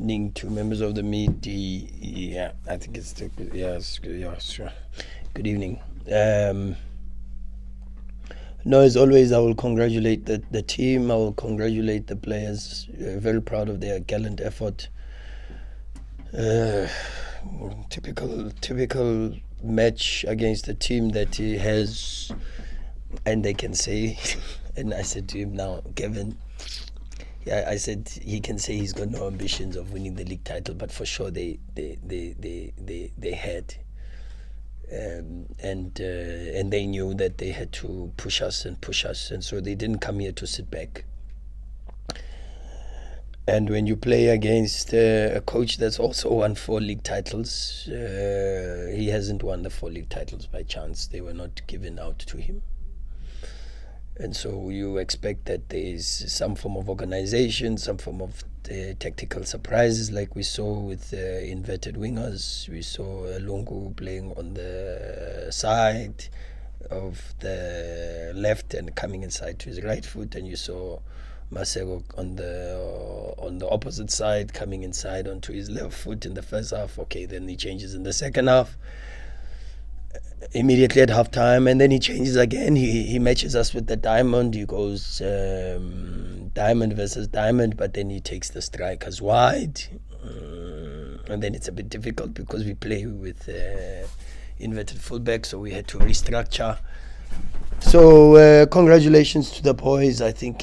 evening to members of the media. Yeah, I think it's the, yeah, sure. Good evening. No, as always, I will congratulate the team. I will congratulate the players. Very proud of their gallant effort. Typical match against a team that he has, and they can say, and I said to him now, Kevin. Yeah, I said he can say he's got no ambitions of winning the league title, but for sure they had, and they knew that they had to push us, and so they didn't come here to sit back. And when you play against a coach that's also won 4 league titles, he hasn't won the 4 league titles by chance. They were not given out to him. And so you expect that there is some form of organization, some form of tactical surprises, like we saw with inverted wingers. We saw Lungu playing on the side of the left and coming inside to his right foot, and you saw Masego on the opposite side coming inside onto his left foot in the first half. Okay, then he changes in the second half. Immediately at halftime, and then he changes again. He matches us with the diamond. He goes diamond versus diamond, but then he takes the strikers wide, and then it's a bit difficult because we play with inverted fullback, so we had to restructure. So congratulations to the boys. I think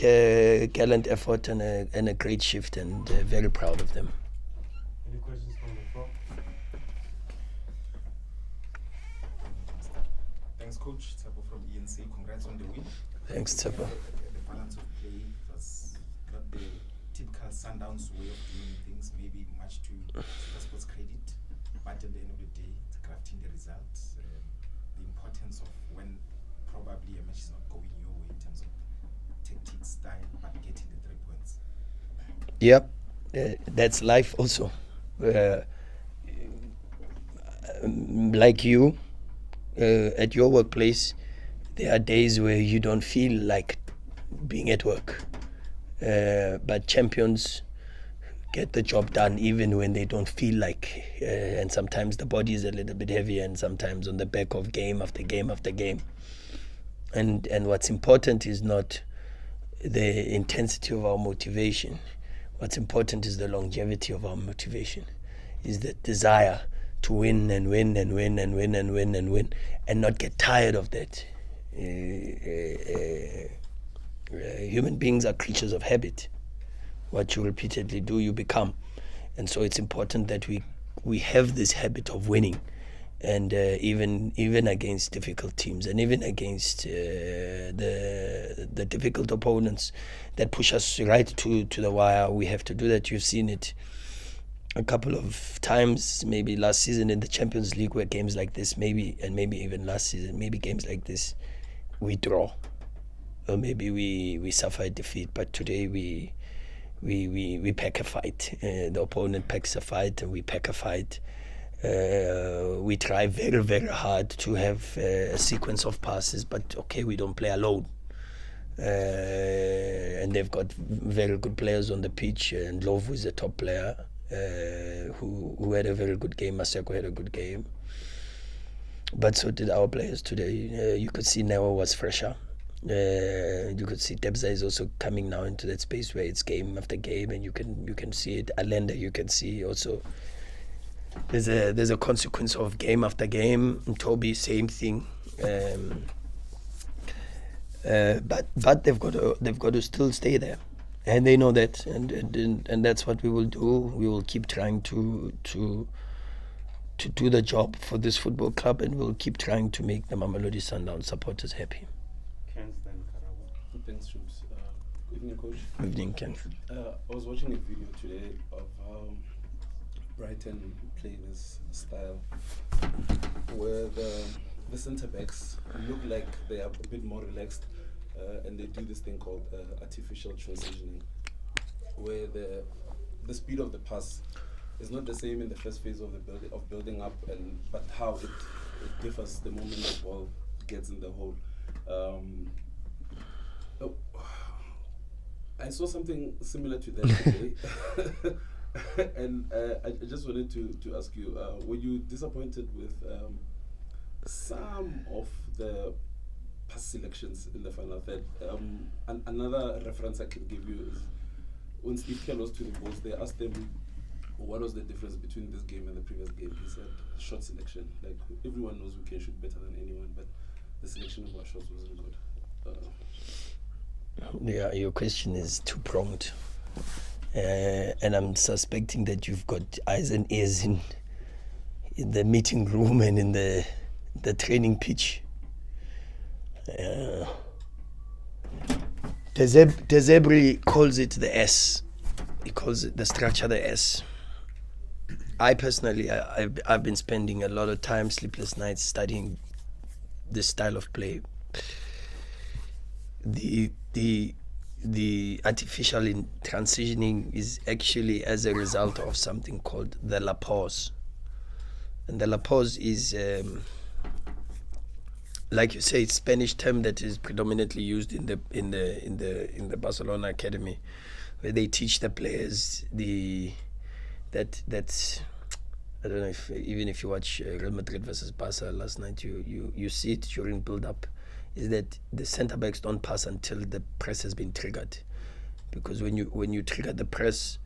gallant effort and a great shift, and very proud of them. Any questions from the floor? Thanks, Coach. Tsepo from ENC. Congrats on the win. Thanks, Tsepo. The balance of play was not the typical Sundowns way of doing things, maybe much to Supersport's credit. But at the end of the day, it's crafting the results. The importance of when probably a match is not going your way in terms of tactics, style, but getting the 3 points. Yep, that's life also. Like you, at your workplace, there are days where you don't feel like being at work. But champions get the job done even when they don't feel like, and sometimes the body is a little bit heavier, and sometimes on the back of game after game after game. And what's important is not the intensity of our motivation. What's important is the longevity of our motivation, is the desire to win and win and win and win and win and win, and not get tired of that. Human beings are creatures of habit. What you repeatedly do, you become. And so it's important that we have this habit of winning, and even against difficult teams, and even against the difficult opponents that push us right to the wire, we have to do that. You've seen it a couple of times, maybe last season in the Champions League, where games like this, maybe even last season, maybe games like this, we draw, or maybe we suffer a defeat. But today we pack a fight. The opponent packs a fight, and we pack a fight. We try very, very hard to have a sequence of passes, but okay, we don't play alone. And they've got very good players on the pitch, and Lovu is a top player who had a very good game. Maseko had a good game, but so did our players today. You could see Neo was fresher. You could see Debza is also coming now into that space where it's game after game, and you can see it. Alenda, you can see also. There's a consequence of game after game. Toby, same thing. But they've got to still stay there, and they know that, and that's what we will do. We will keep trying to do the job for this football club, and we'll keep trying to make the Mamelodi Sundowns supporters happy. Thanks, Shubs. Good evening, Coach. Good evening, Ken. I was watching a video today of how Brighton play this style where the centre backs look like they are a bit more relaxed, and they do this thing called artificial transitioning, where the speed of the pass is not the same in the first phase of building up, but how it differs the moment the ball gets in the hole. I saw something similar to that today. And I just wanted to ask you, were you disappointed with some of the past selections in the final third? Another reference I can give you is when Steve Kerr lost to the Bulls, they asked him what was the difference between this game and the previous game. He said shot selection. Like, everyone knows we can shoot better than anyone, but the selection of our shots wasn't good. Yeah, your question is two-pronged. And I'm suspecting that you've got eyes and ears in the meeting room and in the training pitch. Dezebri calls it the S. He calls it the structure the S. I personally, I've been spending a lot of time, sleepless nights, studying this style of play. The artificial in transitioning is actually as a result of something called the la pause. And the la pause is, like you say, it's a Spanish term that is predominantly used in the Barcelona academy, where they teach the players that's I don't know if even if you watch Real Madrid versus Barca last night, you see it during build-up, is that the centre backs don't pass until the press has been triggered, because when you trigger the press,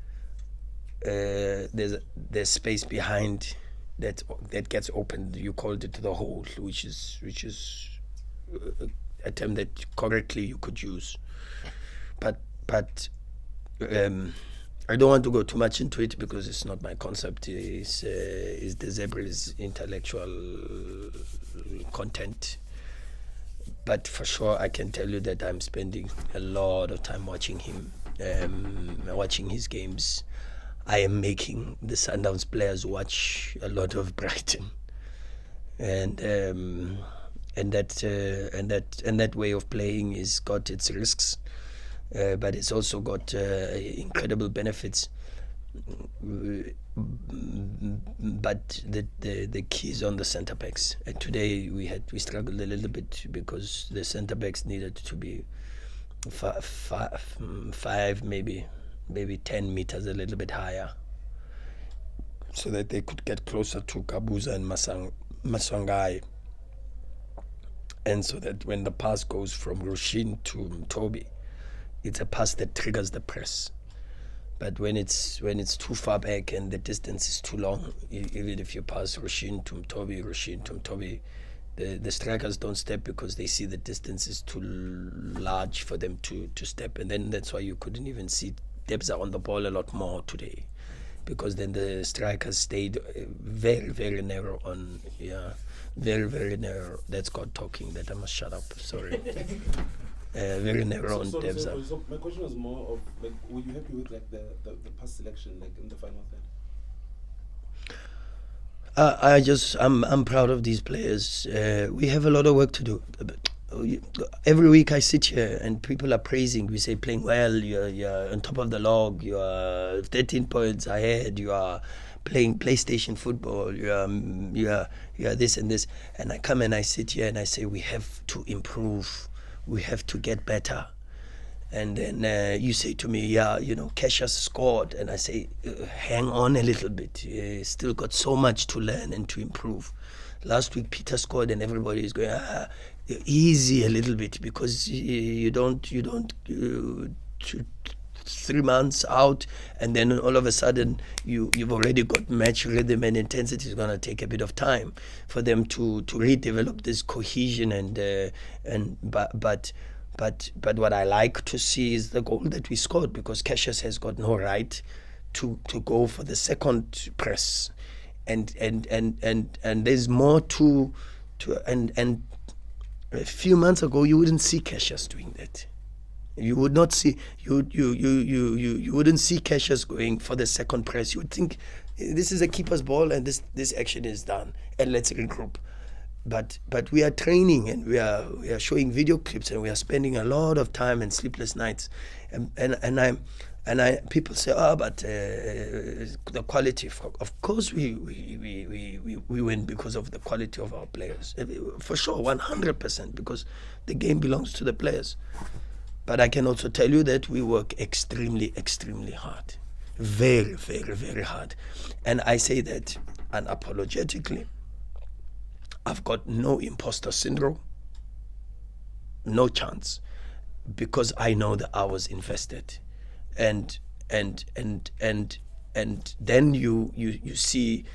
there's space behind that gets opened. You called it the hole, which is a term that correctly you could use, but I don't want to go too much into it because it's not my concept. It's the Zebra's intellectual content. But for sure, I can tell you that I'm spending a lot of time watching him, watching his games. I am making the Sundowns players watch a lot of Brighton, and that way of playing is got its risks. But it's also got incredible benefits. But the key is on the centre backs. And today we struggled a little bit because the centre backs needed to be 5 maybe 10 meters a little bit higher, so that they could get closer to Kabuza and Masangai, and so that when the pass goes from Rushin to Toby, it's a pass that triggers the press. But when it's too far back and the distance is too long, even if you pass Rushin to Toby, the strikers don't step because they see the distance is too large for them to step. And then that's why you couldn't even see Debza on the ball a lot more today, because then the strikers stayed very, very narrow on, very, very narrow. That's God talking, that I must shut up, sorry. Very narrow on Debza. So my question was more of, like, were you happy with like the past selection, like in the final third? I'm proud of these players. We have a lot of work to do. Every week I sit here and people are praising. We say playing well. You're on top of the log. You are 13 points ahead. You are playing PlayStation football. You are this and this. And I come and I sit here and I say we have to improve. We have to get better. And then you say to me, Cassius scored. And I say, hang on a little bit. Still got so much to learn and to improve. Last week, Peter scored and everybody is going, easy a little bit, because you don't 3 months out, and then all of a sudden you've already got match rhythm and intensity. Is going to take a bit of time for them to redevelop this cohesion but what I like to see is the goal that we scored, because Cassius has got no right to go for the second press, and there's more to and a few months ago you wouldn't see Cassius doing that. You would not see you wouldn't see Cassius going for the second press. You would think this is a keeper's ball and this action is done and let's regroup. But we are training and we are showing video clips and we are spending a lot of time and sleepless nights, and people say, but the quality. Of course we win because of the quality of our players, for sure, 100%, because the game belongs to the players. But I can also tell you that we work extremely, extremely hard. very, very, very hard. And I say that unapologetically. I've got no imposter syndrome, no chance, because I know the hours invested, and then you see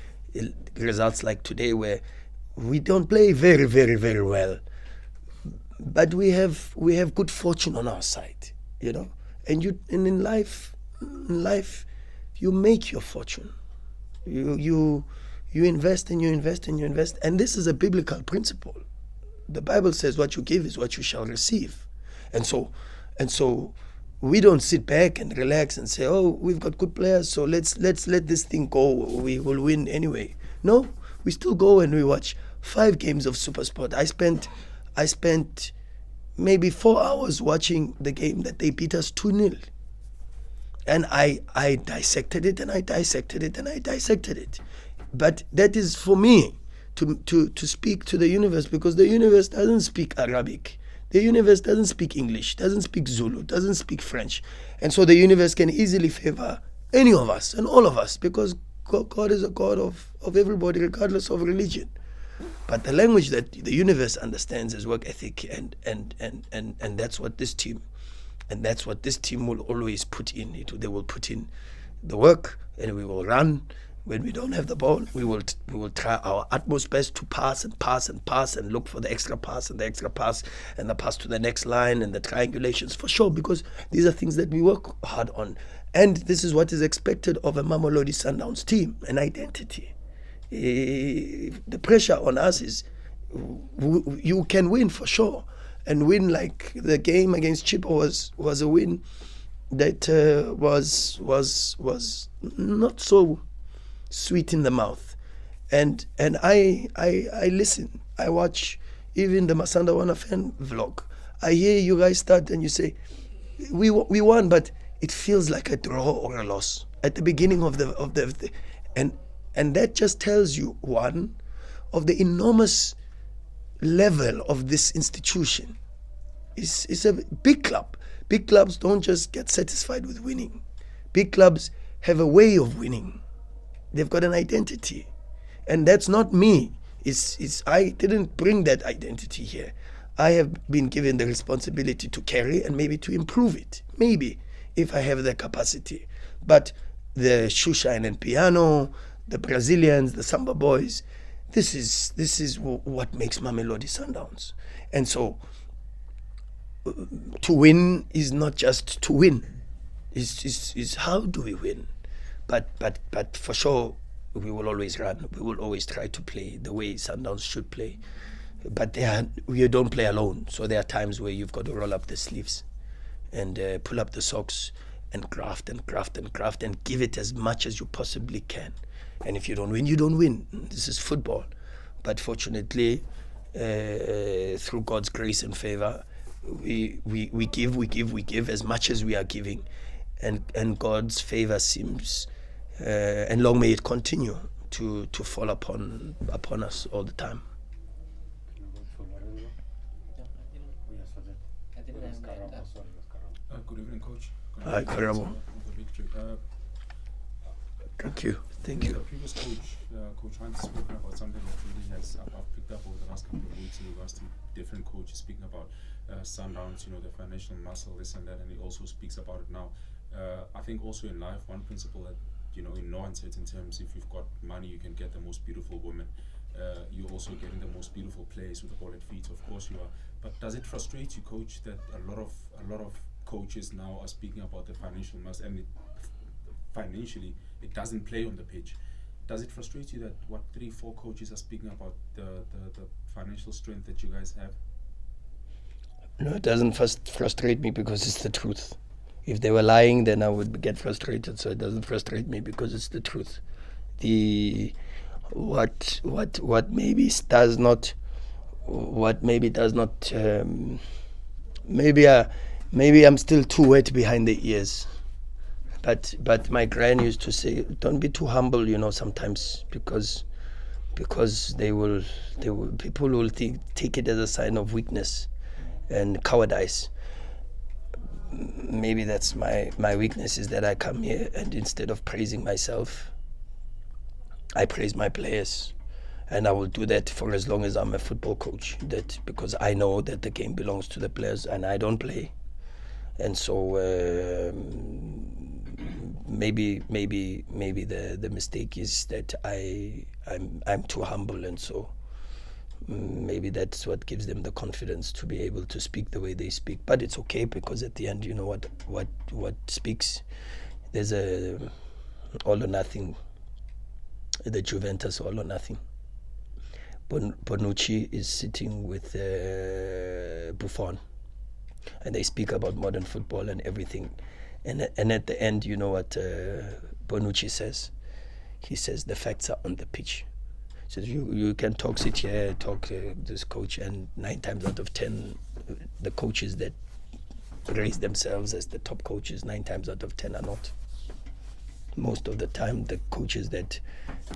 results like today where we don't play very, very, very well, but we have good fortune on our side, and in life you make your fortune. You invest and you invest and you invest, and this is a biblical principle. The Bible says what you give is what you shall receive. And so we don't sit back and relax and say, oh, we've got good players, so let's let this thing go, we will win anyway. No, we still go and we watch 5 games of SuperSport. I spent maybe 4 hours watching the game that they beat us 2-0. And I dissected it and I dissected it and I dissected it. But that is for me to speak to the universe, because the universe doesn't speak Arabic. The universe doesn't speak English, doesn't speak Zulu, doesn't speak French. And so the universe can easily favor any of us and all of us, because God is a God of everybody, regardless of religion. But the language that the universe understands is work ethic, and that's what this team will always put in. They will put in the work, and we will run. When we don't have the ball, we will try our utmost best to pass and pass and pass and look for the extra pass and the extra pass and the pass to the next line and the triangulations, for sure, because these are things that we work hard on. And this is what is expected of a Mamelodi Sundowns team, an identity. The pressure on us is you can win for sure, and win like the game against Chippa was a win that was not so sweet in the mouth, and I listen. I watch even the Masanda Wana fan vlog. I hear you guys start and you say we won, but it feels like a draw or a loss at the beginning of the and that just tells you, one, of the enormous level of this institution. It's a big club. Big clubs don't just get satisfied with winning. Big clubs have a way of winning. They've got an identity, and that's not me. I didn't bring that identity here. I have been given the responsibility to carry and maybe to improve it, maybe, if I have the capacity. But the Shushain and Piano, the Brazilians, the Samba boys, this is what makes Mamelodi Sundowns. And so to win is not just to win. Is how do we win? But for sure, we will always run. We will always try to play the way Sundowns should play. But you don't play alone. So there are times where you've got to roll up the sleeves and pull up the socks and graft and graft and graft and give it as much as you possibly can. And if you don't win, you don't win. This is football. But fortunately, through God's grace and favor, we give as much as we are giving. And God's favor seems, and long may it continue to fall upon us all the time. Good evening, Coach. Hi, Karamo. Thank you. The previous coach, Coach Hunt, spoke about something that really has I've picked up over the last couple of weeks in regards to different coaches speaking about Sundowns, the financial muscle, this and that, and he also speaks about it now. I think also in life, one principle that, in no uncertain terms, if you've got money, you can get the most beautiful women. You're also getting the most beautiful players with the ball at feet, of course you are. But does it frustrate you, Coach, that a lot of coaches now are speaking about the financial muscle, and financially it doesn't play on the pitch? Does it frustrate you that 3-4 coaches are speaking about the financial strength that you guys have? No, it doesn't frustrate me, because it's the truth. If they were lying, then I would get frustrated. So it doesn't frustrate me because it's the truth. What maybe does not. Maybe I'm still too wet behind the ears. But my gran used to say, don't be too humble, sometimes, because people will take it as a sign of weakness and cowardice. maybe that's my weakness, is that I come here and instead of praising myself, I praise my players. And I will do that for as long as I'm a football coach. That because I know that the game belongs to the players and I don't play. And so maybe the mistake is that I'm too humble, and so maybe that's what gives them the confidence to be able to speak the way they speak. But it's okay, because at the end, you know what speaks. There's a all or nothing. The Juventus all or nothing. Bonucci is sitting with Buffon, and they speak about modern football and everything. And at the end, you know what Bonucci says? He says the facts are on the pitch. So you can sit here, talk this coach, and 9 times out of 10, the coaches that raise themselves as the top coaches, 9 times out of 10 are not. Most of the time, the coaches that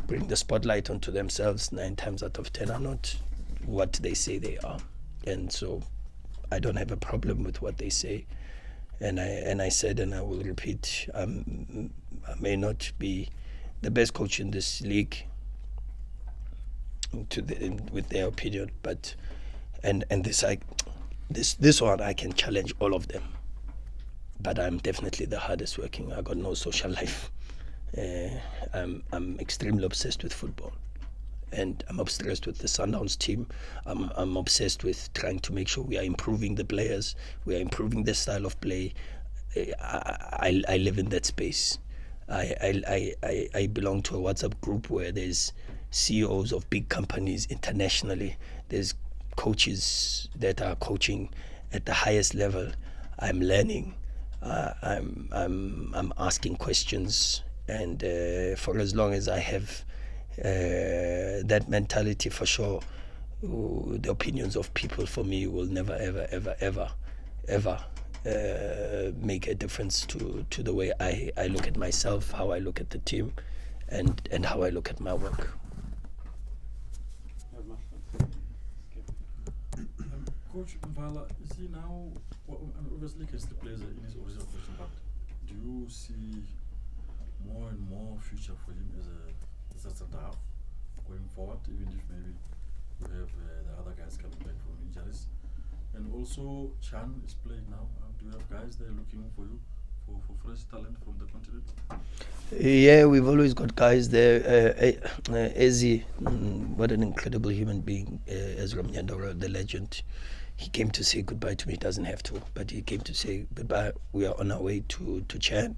bring the spotlight onto themselves, 9 times out of 10 are not what they say they are. And so I don't have a problem with what they say. And I said, and I will repeat, I may not be the best coach in this league with their opinion, but and this one I can challenge all of them. But I'm definitely the hardest working. I got no social life. I'm extremely obsessed with football, and I'm obsessed with the Sundowns team. I'm obsessed with trying to make sure we are improving the players, we are improving the style of play. I live in that space. I belong to a WhatsApp group where there's CEOs of big companies internationally. There's coaches that are coaching at the highest level. I'm learning. I'm asking questions. And for as long as I have that mentality, for sure, the opinions of people for me will never, ever make a difference to the way I look at myself, how I look at the team, and how I look at my work. Coach Mvala, you see now, obviously Crystal plays in his original position, but do you see more and more future for him as a centre half going forward, even if maybe we have the other guys coming back from injuries? And also, Chan is playing now. Do you have guys there looking for you for fresh talent from the continent? Yeah, we've always got guys there. Ezi, what an incredible human being, Ezra Mnyandora, the legend. He came to say goodbye to me. He doesn't have to, but he came to say goodbye. We are on our way to Chan.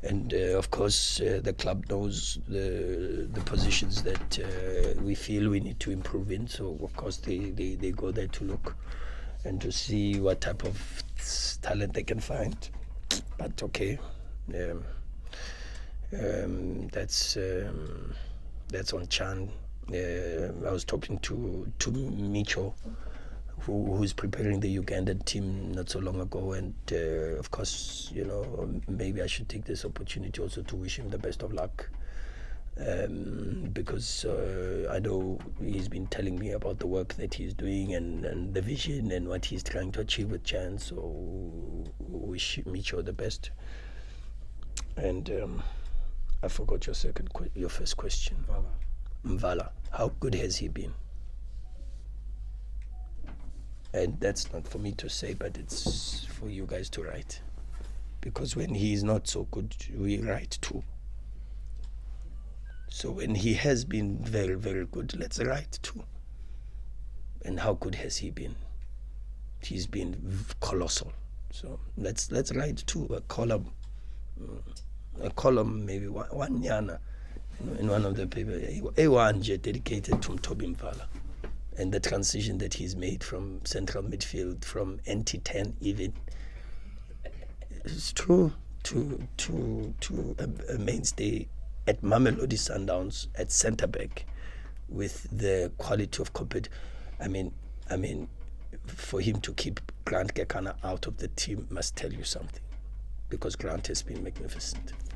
And of course, the club knows the positions that we feel we need to improve in. So of course, they go there to look and to see what type of talent they can find. But okay, that's on Chan. I was talking to Micho, who's preparing the Ugandan team not so long ago, and of course, you know, maybe I should take this opportunity also to wish him the best of luck, because I know he's been telling me about the work that he's doing and the vision and what he's trying to achieve with Chan. So wish Micho the best. And I forgot your first question. Mvala, how good has he been? And that's not for me to say, but it's for you guys to write. Because when he is not so good, we write too. So when he has been very, very good, let's write too. And how good has he been? He's been colossal. So let's write too, a column, maybe one yana in one of the papers. A1 dedicated to Mtobi Mvala. And the transition that he's made from central midfield, from NT10 even, it's true, to a mainstay at Mamelodi Sundowns at centre back, with the quality of competition. I mean, for him to keep Grant Gekana out of the team must tell you something, because Grant has been magnificent.